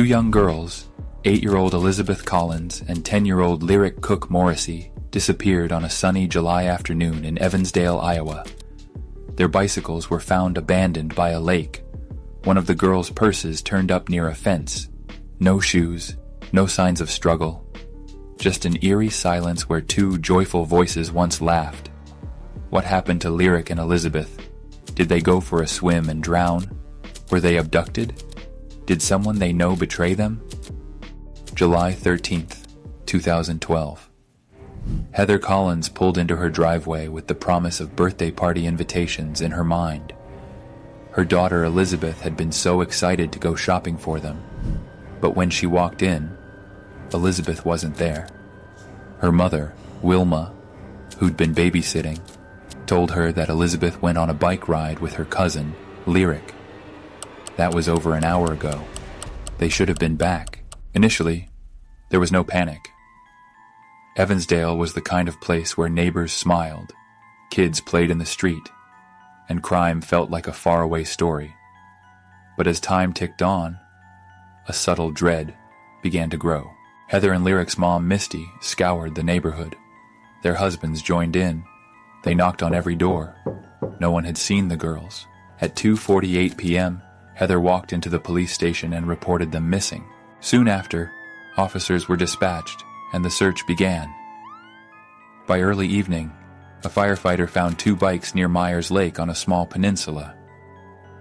Two young girls, 8-year-old Elizabeth Collins and 10-year-old Lyric Cook-Morrissey, disappeared on a sunny July afternoon in Evansdale, Iowa. Their bicycles were found abandoned by a lake. One of the girls' purses turned up near a fence. No shoes, no signs of struggle. Just an eerie silence where two joyful voices once laughed. What happened to Lyric and Elizabeth? Did they go for a swim and drown? Were they abducted? Did someone they know betray them? July 13th, 2012. Heather Collins pulled into her driveway with the promise of birthday party invitations in her mind. Her daughter Elizabeth had been so excited to go shopping for them. But when she walked in, Elizabeth wasn't there. Her mother, Wilma, who'd been babysitting, told her that Elizabeth went on a bike ride with her cousin, Lyric. That was over an hour ago. They should have been back. Initially, there was no panic. Evansdale was the kind of place where neighbors smiled, kids played in the street, and crime felt like a faraway story. But as time ticked on, a subtle dread began to grow. Heather and Lyric's mom, Misty, scoured the neighborhood. Their husbands joined in. They knocked on every door. No one had seen the girls. At 2:48 p.m., Heather walked into the police station and reported them missing. Soon after, officers were dispatched, and the search began. By early evening, a firefighter found 2 bikes near Myers Lake on a small peninsula.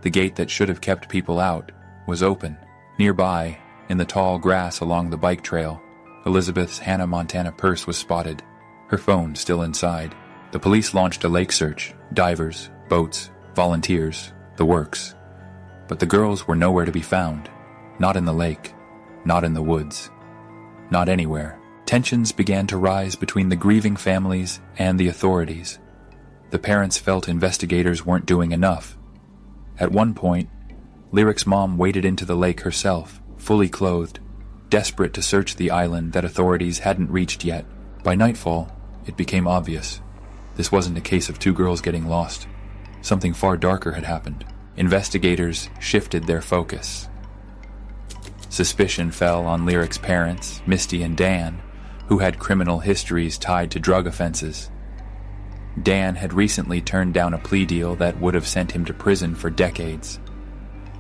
The gate that should have kept people out was open. Nearby, in the tall grass along the bike trail, Elizabeth's Hannah Montana purse was spotted, her phone still inside. The police launched a lake search, divers, boats, volunteers, the works. But the girls were nowhere to be found. Not in the lake, not in the woods, not anywhere. Tensions began to rise between the grieving families and the authorities. The parents felt investigators weren't doing enough. At one point, Lyric's mom waded into the lake herself, fully clothed, desperate to search the island that authorities hadn't reached yet. By nightfall, it became obvious. This wasn't a case of 2 girls getting lost. Something far darker had happened. Investigators shifted their focus. Suspicion fell on Lyric's parents, Misty and Dan, who had criminal histories tied to drug offenses. Dan had recently turned down a plea deal that would have sent him to prison for decades.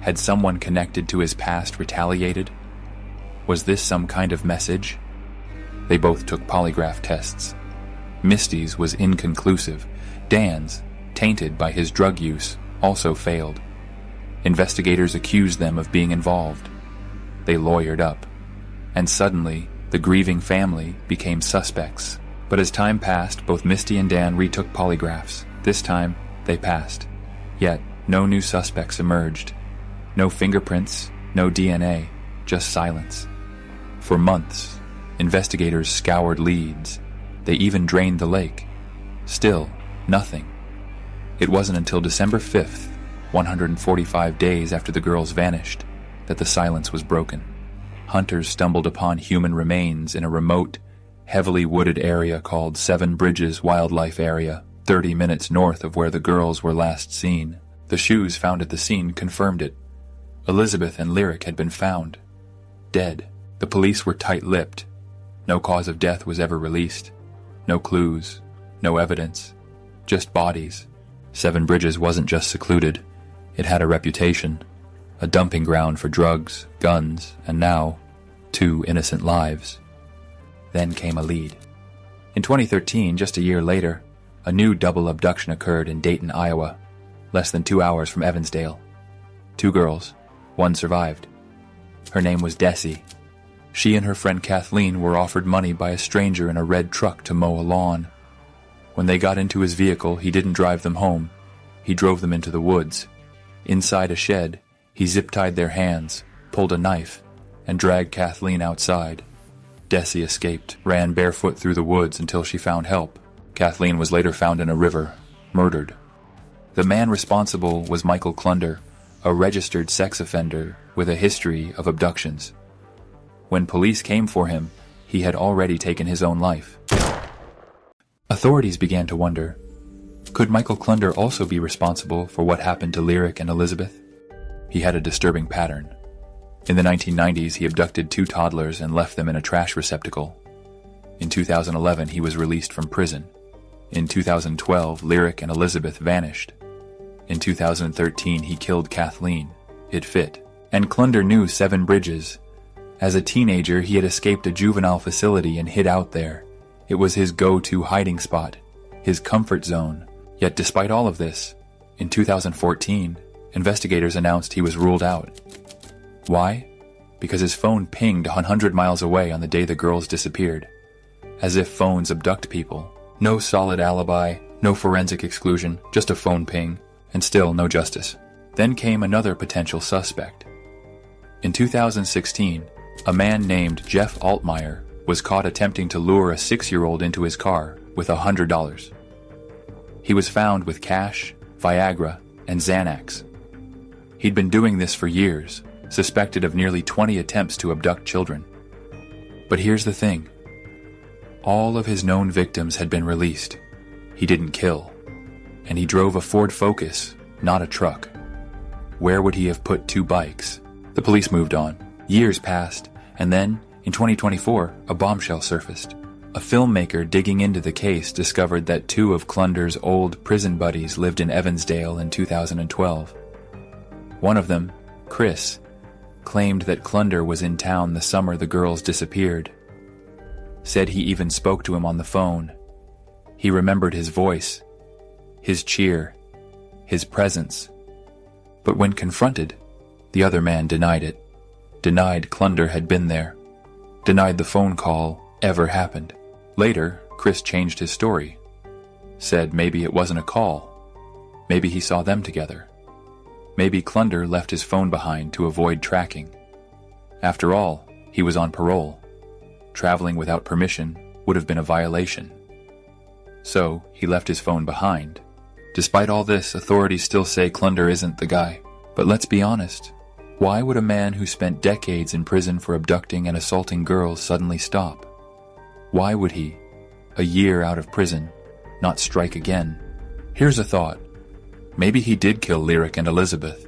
Had someone connected to his past retaliated? Was this some kind of message? They both took polygraph tests. Misty's was inconclusive. Dan's, tainted by his drug use, also failed. Investigators accused them of being involved. They lawyered up. And suddenly, the grieving family became suspects. But as time passed, both Misty and Dan retook polygraphs. This time, they passed. Yet, no new suspects emerged. No fingerprints, no DNA, just silence. For months, investigators scoured leads. They even drained the lake. Still, nothing. It wasn't until December 5th, 145 days after the girls vanished, that the silence was broken. Hunters stumbled upon human remains in a remote, heavily wooded area called Seven Bridges Wildlife Area, 30 minutes north of where the girls were last seen. The shoes found at the scene confirmed it. Elizabeth and Lyric had been found, dead. The police were tight-lipped. No cause of death was ever released. No clues, no evidence, just bodies. Seven Bridges wasn't just secluded. It had a reputation, a dumping ground for drugs, guns, and now, 2 innocent lives. Then came a lead. In 2013, just a year later, a new double abduction occurred in Dayton, Iowa, less than 2 hours from Evansdale. 2 girls, 1 survived. Her name was Desi. She and her friend Kathleen were offered money by a stranger in a red truck to mow a lawn. When they got into his vehicle, he didn't drive them home. He drove them into the woods. Inside a shed, he zip-tied their hands, pulled a knife, and dragged Kathleen outside. Desi escaped, ran barefoot through the woods until she found help. Kathleen was later found in a river, murdered. The man responsible was Michael Klunder, a registered sex offender with a history of abductions. When police came for him, he had already taken his own life. Authorities began to wonder, could Michael Klunder also be responsible for what happened to Lyric and Elizabeth? He had a disturbing pattern. In the 1990s, he abducted 2 toddlers and left them in a trash receptacle. In 2011, he was released from prison. In 2012, Lyric and Elizabeth vanished. In 2013, he killed Kathleen. It fit. And Klunder knew 7 Bridges. As a teenager, he had escaped a juvenile facility and hid out there. It was his go-to hiding spot, his comfort zone. Yet despite all of this, in 2014, investigators announced he was ruled out. Why? Because his phone pinged 100 miles away on the day the girls disappeared. As if phones abduct people. No solid alibi, no forensic exclusion, just a phone ping, and still no justice. Then came another potential suspect. In 2016, a man named Jeff Altmaier was caught attempting to lure a 6-year-old into his car with $100. He was found with cash, Viagra, and Xanax. He'd been doing this for years, suspected of nearly 20 attempts to abduct children. But here's the thing. All of his known victims had been released. He didn't kill. And he drove a Ford Focus, not a truck. Where would he have put 2 bikes? The police moved on. Years passed, and then, in 2024, a bombshell surfaced. A filmmaker digging into the case discovered that 2 of Klunder's old prison buddies lived in Evansdale in 2012. One of them, Chris, claimed that Klunder was in town the summer the girls disappeared. Said he even spoke to him on the phone. He remembered his voice, his cheer, his presence. But when confronted, the other man denied it. Denied Klunder had been there. Denied the phone call ever happened. Later, Chris changed his story. Said maybe it wasn't a call. Maybe he saw them together. Maybe Klunder left his phone behind to avoid tracking. After all, he was on parole. Traveling without permission would have been a violation. So, he left his phone behind. Despite all this, authorities still say Klunder isn't the guy. But let's be honest. Why would a man who spent decades in prison for abducting and assaulting girls suddenly stop? Why would he, a year out of prison, not strike again? Here's a thought. Maybe he did kill Lyric and Elizabeth.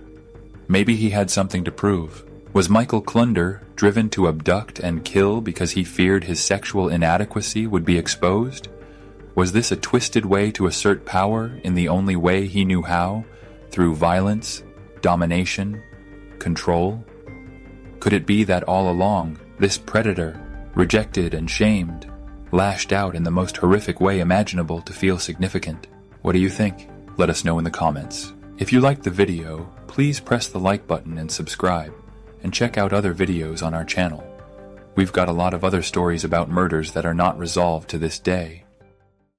Maybe he had something to prove. Was Michael Klunder driven to abduct and kill because he feared his sexual inadequacy would be exposed? Was this a twisted way to assert power in the only way he knew how, through violence, domination, control? Could it be that all along, this predator, rejected and shamed, lashed out in the most horrific way imaginable to feel significant? What do you think? Let us know in the comments. If you liked the video, please press the like button and subscribe, and check out other videos on our channel. We've got a lot of other stories about murders that are not resolved to this day.